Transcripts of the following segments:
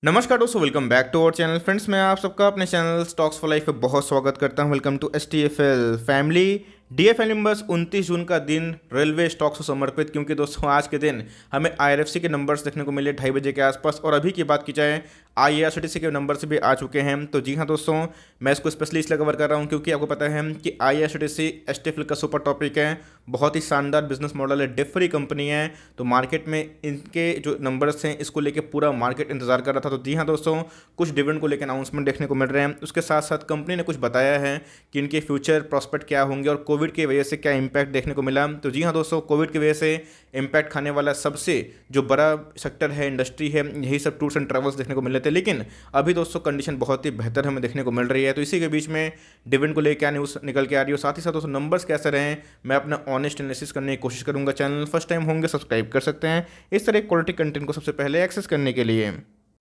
नमस्कार दोस्तों, welcome back to our channel. Friends, मैं आप सबका अपने चैनल स्टॉक्स फॉर लाइफ पे बहुत स्वागत करता हूं। Welcome to STFL family. DFL numbers 29 जून का दिन रेलवे स्टॉक्स को समर्पित, क्योंकि दोस्तों आज के दिन हमें IRFC के नंबर्स देखने को मिले 2:30 बजे के आसपास। और अभी की बात की जाए IRCTC के नंबर्स भी आ चुके हैं। तो जी हाँ दोस्तों, मैं इसको स्पेशली इसलिए कवर कर रहा हूँ क्योंकि आपको पता है कि IRCTC STFL का सुपर टॉपिक है। बहुत ही शानदार बिजनेस मॉडल है, डिफ फ्री कंपनी है। तो मार्केट में इनके जो नंबर्स हैं इसको लेकर पूरा मार्केट इंतजार कर रहा था। तो जी हाँ दोस्तों, कुछ डिविडेंड को लेकर अनाउंसमेंट देखने को मिल रहे हैं। उसके साथ साथ कंपनी ने कुछ बताया है कि इनके फ्यूचर प्रॉस्पेक्ट क्या होंगे और कोविड की वजह से क्या इंपैक्ट देखने को मिला। तो जी हाँ दोस्तों, कोविड की वजह से इंपैक्ट खाने वाला सबसे जो बड़ा सेक्टर है, इंडस्ट्री है, यही सब टूर्स एंड ट्रैवल्स देखने को मिल रहे थे। लेकिन अभी दोस्तों कंडीशन बहुत ही बेहतर हमें देखने को मिल रही है। तो इसी के बीच में डिविडेंड को लेकर क्या न्यूज़ निकल के आ रही है, साथ ही साथ दोस्तों नंबर्स कैसे रहे, मैं अपना ऑनेस्ट एनालिसिस करने की कोशिश करूंगा। चैनल फर्स्ट टाइम होंगे सब्सक्राइब कर सकते हैं इस तरह क्वालिटी कंटेंट को सबसे पहले एक्सेस करने के लिए।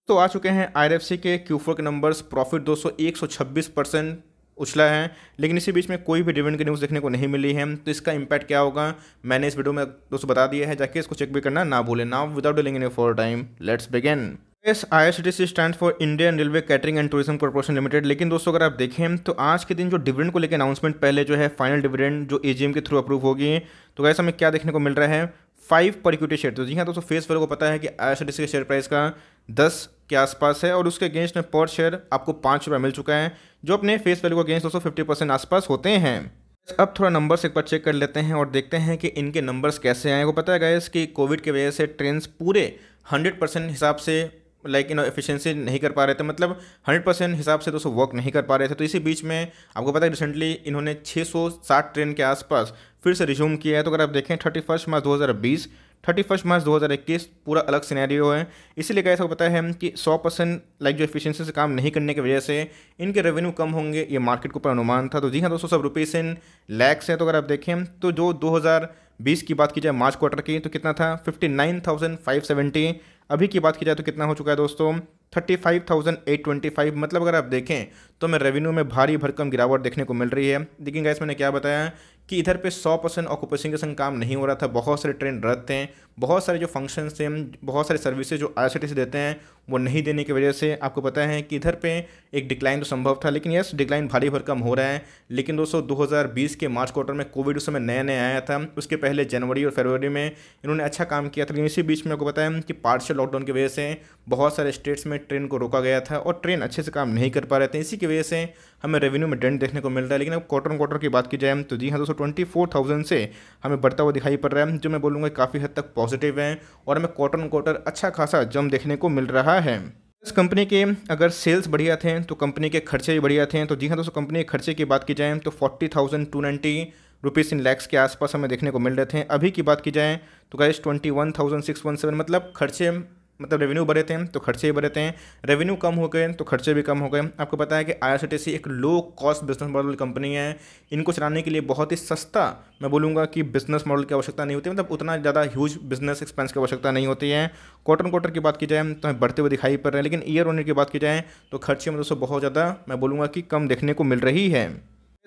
तो आ चुके हैं IRFC के Q4 के नंबर्स। प्रॉफिट दोस्तों 126% उछला है, लेकिन इसी बीच में कोई भी डिविडेंड की न्यूज़ देखने को नहीं मिली है। तो इसका इंपैक्ट क्या होगा मैंने इस वीडियो में दोस्तों बता दिया है, जाके इसको चेक भी करना ना भूलें। Now without delaying any for time, let's begin. Yes, IRCTC stand for Indian railway catering and tourism corporation limited. लेकिन दोस्तों अगर आप देखें तो आज के दिन जो डिविडेंड को लेकर अनाउंसमेंट पहले जो है फाइनल डिविडेंड जो AGM के थ्रू अप्रूव होगी, तो कैसे हमें क्या देखने को मिल रहा है 5 पर इक्विटी शेयर। तो जी हाँ दोस्तों, फेस वैल्यू को पता है कि IRCTC के शेयर प्राइस का 10 के आसपास है और उसके अगेंस्ट में पर शेयर आपको 5 रुपये मिल चुका है, जो अपने फेस वैल्यू के अगेंस्ट दोस्तों 50% आसपास होते हैं। अब थोड़ा नंबर्स एक बार चेक कर लेते हैं और देखते हैं कि इनके नंबर्स कैसे आए। को पता है गाइस कि कोविड की वजह से ट्रेन्स पूरे 100% हिसाब से एफिशिएंसी नहीं कर पा रहे थे, मतलब 100% हिसाब से दोस्तों वर्क नहीं कर पा रहे थे। तो इसी बीच में आपको पता है रिसेंटली इन्होंने 660 ट्रेन के आसपास फिर से रिज्यूम किया है। तो अगर आप देखें 31 मार्च 2020, 31 मार्च 2021 पूरा अलग सिनेरियो है। इसीलिए कैसा पता है कि 100% जो एफिशिएंसी से काम नहीं करने की वजह से इनके रेवेन्यू कम होंगे, ये मार्केट को ऊपर अनुमान था। तो जी हाँ दोस्तों, सब रुपीस इन लैक्स है। तो अगर आप देखें तो जो 2020 की बात की जाए मार्च क्वार्टर की, तो कितना था 59,570। अभी की बात की जाए तो कितना हो चुका है दोस्तों 35,825। मतलब अगर आप देखें तो हमें रेवेन्यू में भारी भरकम गिरावट देखने को मिल रही है। लेकिन गाइस मैंने क्या बताया कि इधर पे 100% ऑक्यूपेशन के संग काम नहीं हो रहा था। बहुत सारे ट्रेन रद्द थे, बहुत सारे जो फंक्शंस थे, बहुत सारे सर्विसेज जो IRCTC देते हैं वो नहीं देने की वजह से आपको पता है कि इधर पे एक डिक्लाइन तो संभव था। लेकिन यस, डिक्लाइन भारी भरकम हो रहा है। लेकिन दोस्तों 2020 के मार्च क्वार्टर में कोविड उस समय नया नया आया था, उसके पहले जनवरी और फरवरी में इन्होंने अच्छा काम किया था। लेकिन इसी बीच में आपको पता है कि पार्शियल लॉकडाउन की वजह से बहुत सारे स्टेट्स में ट्रेन को रोका गया था और ट्रेन अच्छे से काम नहीं कर पा रहे थे। इसी की वजह से हमें रेवेन्यू में डेंट देखने को मिल रहा है। लेकिन अब क्वार्टर की बात की जाए तो जी हाँ दोस्तों 24,000 से हमें बढ़ता हुआ दिखाई पड़ रहा है, जो मैं बोलूँगा काफ़ी हद तक पॉजिटिव है और हमें क्वार्टर अच्छा खासा जम देखने को मिल रहा है। इस कंपनी के अगर सेल्स बढ़िया थे तो कंपनी के खर्चे भी बढ़िया थे। तो जी हाँ दोस्तों, कंपनी के खर्चे की बात की जाए तो 40,290 रुपीज़ इन लैक्स के आसपास हमें देखने को मिल रहे थे। अभी की बात की जाए तो गाइस 21,617, मतलब खर्चे मतलब रेवेन्यू बढ़े थे तो खर्चे भी बढ़े थे, रेवेन्यू कम हो गए तो खर्चे भी कम हो गए। आपको पता है कि IRCTC एक low cost business model company है। इनको चलाने के लिए बहुत ही सस्ता मैं बोलूँगा कि बिजनेस मॉडल की आवश्यकता नहीं होती, मतलब उतना ज़्यादा ह्यूज बिजनेस एक्सपेंस की आवश्यकता नहीं होती है। क्वार्टर की बात की जाए तो हमें बढ़ते हुए दिखाई पड़ रहे हैं, लेकिन ईयर ऑन ईयर की बात की जाए तो खर्चे में दोस्तों बहुत ज़्यादा मैं बोलूँगा कि कम देखने को मिल रही है।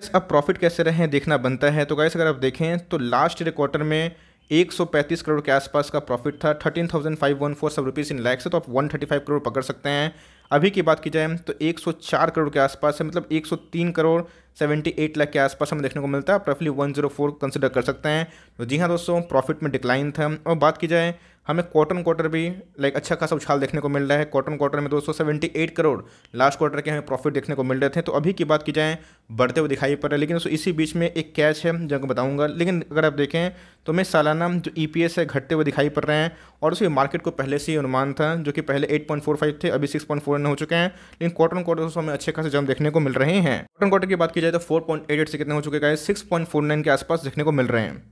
अब प्रॉफिट कैसे रहे देखना बनता है। तो गाइस अगर आप देखें तो लास्ट ईयर क्वार्टर में 135 करोड़ के आसपास का प्रॉफिट था, 13,514 सब रुपीज़ इन लैक्स है। तो आप 135 करोड़ पकड़ सकते हैं। अभी की बात की जाए तो 104 करोड़ के आसपास है, मतलब 103 करोड़ 78 लाख के आसपास हमें देखने को मिलता है। आप रफली 104 कंसिडर कर सकते हैं। तो जी हाँ दोस्तों, प्रॉफिट में डिक्लाइन था। और बात की जाए हमें क्वार्टर भी अच्छा खासा उछाल देखने को मिल रहा है। क्वार्टर में 278 करोड़ लास्ट क्वार्टर के हमें प्रॉफिट देखने को मिल रहे थे। तो अभी की बात की जाए बढ़ते हुए दिखाई पड़ रहा है। लेकिन दोस्तों इसी बीच में एक कैच है जो मैं बताऊंगा। लेकिन अगर आप देखें तो हमें सालाना जो EPS है घटते हुए दिखाई पड़ रहे हैं और उसके मार्केट को पहले से ही अनुमान था, जो कि पहले 8.45 थे, अभी 6.4 हो चुके हैं। लेकिन क्वार्टर दोस्तों हमें अच्छे खासे जम देखने को मिल रहे हैं। क्वार्टर की बात की जाए तो 4.88 से कितने हो चुके हैं, 6.49 के आसपास देखने को मिल रहे हैं।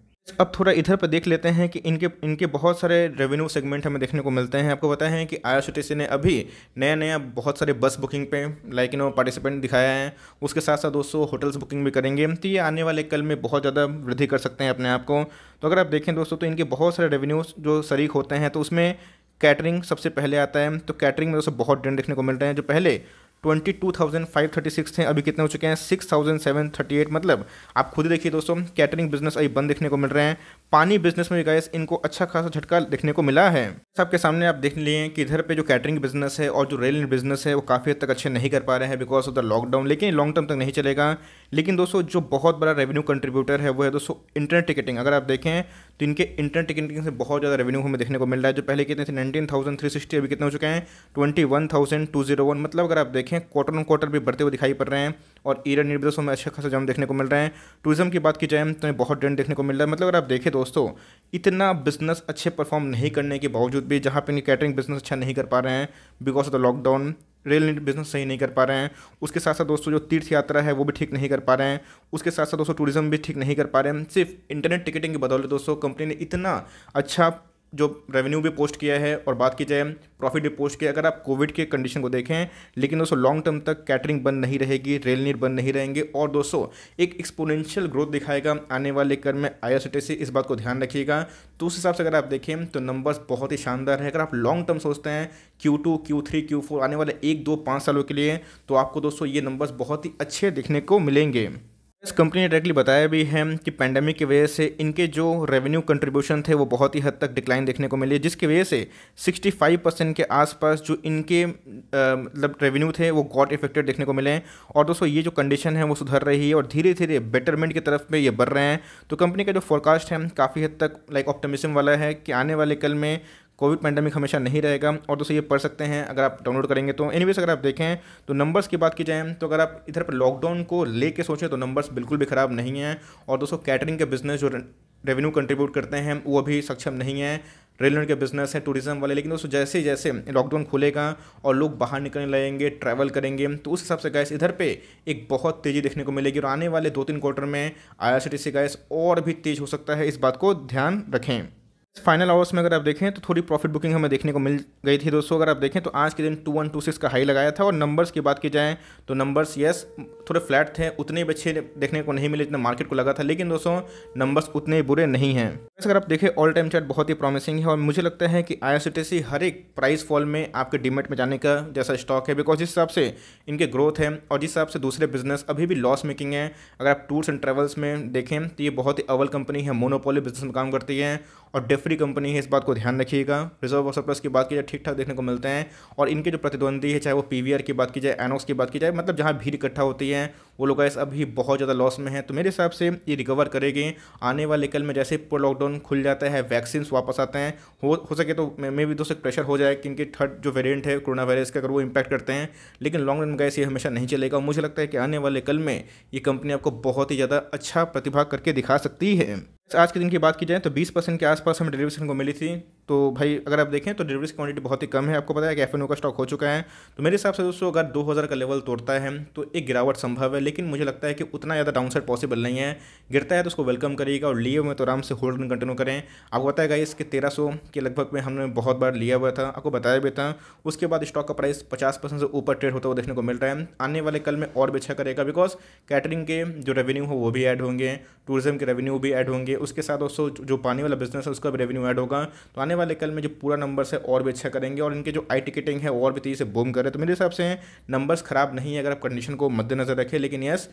अब थोड़ा इधर पर देख लेते हैं कि इनके बहुत सारे रेवेन्यू सेगमेंट हमें देखने को मिलते हैं। आपको पता है कि IRCTC ने अभी नया बहुत सारे बस बुकिंग पे पार्टिसिपेंट दिखाया है। उसके साथ साथ दोस्तों होटल्स बुकिंग भी करेंगे। तो ये आने वाले कल में बहुत ज़्यादा वृद्धि कर सकते हैं अपने आप को। तो अगर आप देखें दोस्तों तो इनके बहुत सारे रेवेन्यूज जो शरीक होते हैं, तो उसमें कैटरिंग सबसे पहले आता है। तो कैटरिंग में दोस्तों बहुत डेंट देखने को मिल रहे हैं। जो पहले 22,536 थे, अभी कितने हो चुके हैं 6,738। मतलब आप खुद देखिए दोस्तों, कैटरिंग बिजनेस अभी बंद देखने को मिल रहे हैं। पानी बिजनेस में भी गाइस इनको अच्छा खासा झटका देखने को मिला है। आपके सामने आप देख लिए कि इधर पे जो कैटरिंग बिजनेस है और जो रेल बिजनेस है वो काफ़ी हद तक अच्छे नहीं कर पा रहे हैं बिकॉज ऑफ द लॉकडाउन, लेकिन लॉन्ग टर्म तक नहीं चलेगा। लेकिन दोस्तों जो बहुत बड़ा रेवेन्यू कंट्रीब्यूटर है वो है दोस्तों इंटरनेट टिकटिंग। अगर आप देखें तो इनके इंटरनेट टिकटिंग से बहुत ज़्यादा रेवेन्यू हमें देखने को मिल रहा है। जो पहले कितने थे 19,360, अभी कितने हो चुके हैं 21,201। मतलब अगर आप देखें क्वार्टर ऑन क्वार्टर भी बढ़ते हुए दिखाई पड़ रहे हैं और ईयर ईयर दोस्तों में अच्छा खासा जम देखने को मिल रहे हैं। टूरिज्म की बात की जाए तो बहुत ट्रेंड देखने को मिल रहा है। मतलब अगर आप देखें दोस्तों इतना बिजनेस अच्छे परफॉर्म नहीं करने के बावजूद भी, जहाँ पे कैटरिंग बिजनेस अच्छा नहीं कर पा रहे हैं because of the lockdown, rail business सही नहीं कर पा रहे हैं, उसके साथ साथ दोस्तों जो तीर्थ यात्रा है वो भी ठीक नहीं कर पा रहे हैं, उसके साथ साथ दोस्तों टूरिज्म भी ठीक नहीं कर पा रहे हैं। सिर्फ इंटरनेट टिकटिंग की बदौलत दोस्तों कंपनी ने इतना अच्छा जो रेवेन्यू भी पोस्ट किया है और बात की जाए प्रॉफिट भी पोस्ट किया। अगर आप कोविड के कंडीशन को देखें, लेकिन दोस्तों लॉन्ग टर्म तक कैटरिंग बंद नहीं रहेगी, रेल नीर बंद नहीं रहेंगे और दोस्तों एक एक्सपोनेंशियल ग्रोथ दिखाएगा आने वाले कर में आईआरसीटीसी। इस बात को ध्यान रखिएगा। तो उस हिसाब से अगर आप देखें तो नंबर्स बहुत ही शानदार है। अगर आप लॉन्ग टर्म सोचते हैं Q2, Q3, Q4 आने वाले 1, 2, 5 सालों के लिए, तो आपको दोस्तों ये नंबर्स बहुत ही अच्छे देखने को मिलेंगे। इस कंपनी ने डायरेक्टली बताया भी है कि पैंडेमिक की वजह से इनके जो रेवेन्यू कंट्रीब्यूशन थे वो बहुत ही हद तक डिक्लाइन देखने को मिले, जिसकी वजह से 65% के आसपास जो इनके मतलब रेवेन्यू थे वो गॉट इफेक्टेड देखने को मिले। और दोस्तों ये जो कंडीशन है वो सुधर रही है और धीरे धीरे बेटरमेंट की तरफ में ये बढ़ रहे हैं। तो कंपनी का जो फोरकास्ट है काफ़ी हद तक लाइक ऑप्टिमिज्म वाला है कि आने वाले कल में कोविड पैंडेमिक हमेशा नहीं रहेगा। और दोस्तों ये पढ़ सकते हैं अगर आप डाउनलोड करेंगे तो। एनीवेज अगर आप देखें तो नंबर्स की बात की जाए तो अगर आप इधर पर लॉकडाउन को लेके सोचें तो नंबर्स बिल्कुल भी ख़राब नहीं हैं। और दोस्तों कैटरिंग के बिजनेस जो रेवेन्यू कंट्रीब्यूट करते हैं वो अभी सक्षम नहीं है, रेलवे के बिजनेस है, टूरिज्म वाले। लेकिन दोस्तों जैसे जैसे लॉकडाउन खुलेगा और लोग बाहर निकलने लगेंगे, ट्रैवल करेंगे, तो उस हिसाब से गैस इधर पे एक बहुत तेज़ी देखने को मिलेगी। और आने वाले 2-3 क्वार्टर में आईआरसीटीसी गैस और भी तेज़ हो सकता है, इस बात को ध्यान रखें। फाइनल आवर्स में अगर आप देखें तो थोड़ी प्रॉफिट बुकिंग हमें देखने को मिल गई थी दोस्तों। अगर आप देखें तो आज के दिन 2126 का हाई लगाया था। और नंबर्स की बात की जाए तो नंबर्स यस थोड़े फ्लैट थे, उतने भी अच्छे देखने को नहीं मिले जितना मार्केट को लगा था, लेकिन दोस्तों नंबर्स उतने बुरे नहीं हैं। अगर आप देखें ऑल टाइम चार्ट बहुत ही प्रॉमिसिंग है और मुझे लगता है कि आईआरसीटीसी हर एक प्राइस फॉल में आपके डीमेट में जाने का जैसा स्टॉक है, बिकॉज जिस हिसाब से इनके ग्रोथ है और जिस हिसाब से दूसरे बिजनेस अभी भी लॉस मेकिंग है। अगर आप टूर्स एंड ट्रेवल्स में देखें तो ये बहुत ही अव्वल कंपनी है, मोनोपोली बिजनेस में काम करती है और डेफ्री कंपनी है, इस बात को ध्यान रखिएगा। रिजर्व और सरप्लस की बात की जाए ठीक ठाक देखने को मिलते हैं। और इनके जो प्रतिद्वंदी है, चाहे वो पीवीआर की बात की जाए, एनॉक्स की बात की जाए, मतलब जहाँ भीड़ इकट्ठा होती है वो लोग ऐसे अभी बहुत ज़्यादा लॉस में है। तो मेरे हिसाब से ये रिकवर करेगी आने वाले कल में। जैसे पूरा लॉकडाउन खुल जाता है, वैक्सीन वापस आते हैं, हो सके तो मे भी दोस्तों प्रेशर हो जाए कि इनके थर्ड जो वेरिएंट है कोरोना वायरस का, अगर वो इम्पैक्ट करते हैं। लेकिन लॉन्ग रन में गैस ये हमेशा नहीं चलेगा। मुझे लगता है कि आने वाले कल में ये कंपनी आपको बहुत ही ज़्यादा अच्छा प्रतिभा करके दिखा सकती है। आज के दिन की बात की जाए तो 20% के आसपास हमें डिलीवरी को मिली थी। तो भाई अगर आप देखें तो डिलीवरी की क्वांटिटी बहुत ही कम है। आपको पता है कि एफएनओ का स्टॉक हो चुका है। तो मेरे हिसाब से दोस्तों अगर 2000 का लेवल तोड़ता है तो एक गिरावट संभव है, लेकिन मुझे लगता है कि उतना ज़्यादा डाउनसाइड पॉसिबल नहीं है। गिरता है तो उसको वेलकम करिएगा और लिए हुए तो आराम से होल्ड कंटिन्यू करें। आपको बताया गाइस कि 1300 के लगभग में हमने बहुत बार लिया हुआ था, आपको बताया भी था। उसके बाद स्टॉक का प्राइस 50% से ऊपर ट्रेड होता हुआ देखने को मिल रहा है। आने वाले कल में और भी अच्छा करेगा, बिकॉज कैटरिंग के जो रेवेन्यू हो वो भी ऐड होंगे, टूरिज्म के रेवेन्यू भी ऐड होंगे, उसके साथ दोस्तों जो पानी वाला बिजनेस है उसका भी रेवेन्यू ऐड होगा। तो आने वाले कल में जो पूरा नंबर्स है और भी अच्छा करेंगे और इनके जो आई टिकटिंग है और भी तेज़ी से बूम करे। तो मेरे हिसाब से नंबर्स खराब नहीं है अगर आप कंडीशन को मद्देनजर रखें। लेकिन यस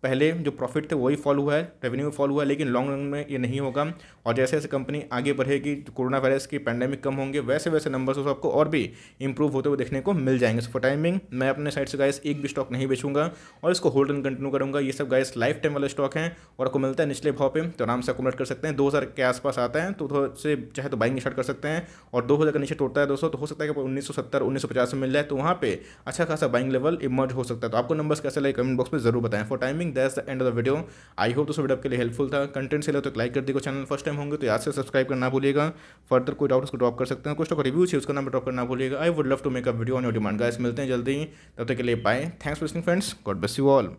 पहले जो प्रॉफिट थे वही फॉल हुआ है, रेवेन्यू फॉल हुआ है, लेकिन लॉन्ग रन में ये नहीं होगा। और जैसे जैसे कंपनी आगे बढ़ेगी, कोरोना वायरस की पैंडेमिक कम होंगे, वैसे वैसे नंबर्स आपको और भी इंप्रूव होते हुए देखने को मिल जाएंगे। सो फॉर टाइमिंग मैं अपने साइड से गाइस एक भी स्टॉक नहीं बेचूंगा और इसको होल्ड एंड कंटिन्यू करूंगा। ये सब गाइस लाइफ टाइम वाले स्टॉक हैं और आपको मिलता है निचले भाव पे, तो आराम से अकोमोडेट कर सकते हैं। 2000 के आसपास आता है तो थोड़ा से चाहे तो बाइंग स्टार्ट कर सकते हैं। और 2000 का नीचे टूटता है दोस्तों तो हो सकता है कि 1970 1950 में मिल जाए, तो वहाँ पे अच्छा खासा बाइंग लेवल इमर्ज हो सकता है। तो आपको नंबर्स कैसे लगे कमेंट बॉक्स में जरूर बताएं। For timing that's the end of the video. I hope दोस्तों वीडियो आपके लिए हेल्पफुल था। कंटेंट से ले तो लाइक कर दीजिए, चैनल फर्स्ट टाइम होंगे तो याद से सब्सक्राइब करना भूलिएगा। फर्दर कोई डाउट उसको ड्रॉप कर सकते हैं, कुछ तो रिव्यू चाहिए उसका नाम ड्रॉप करना भूलिएगा। I would love to make a video on your demand guys. मिलते हैं जल्दी, तब तक के लिए बाय। Thanks for listening friends, God bless you all.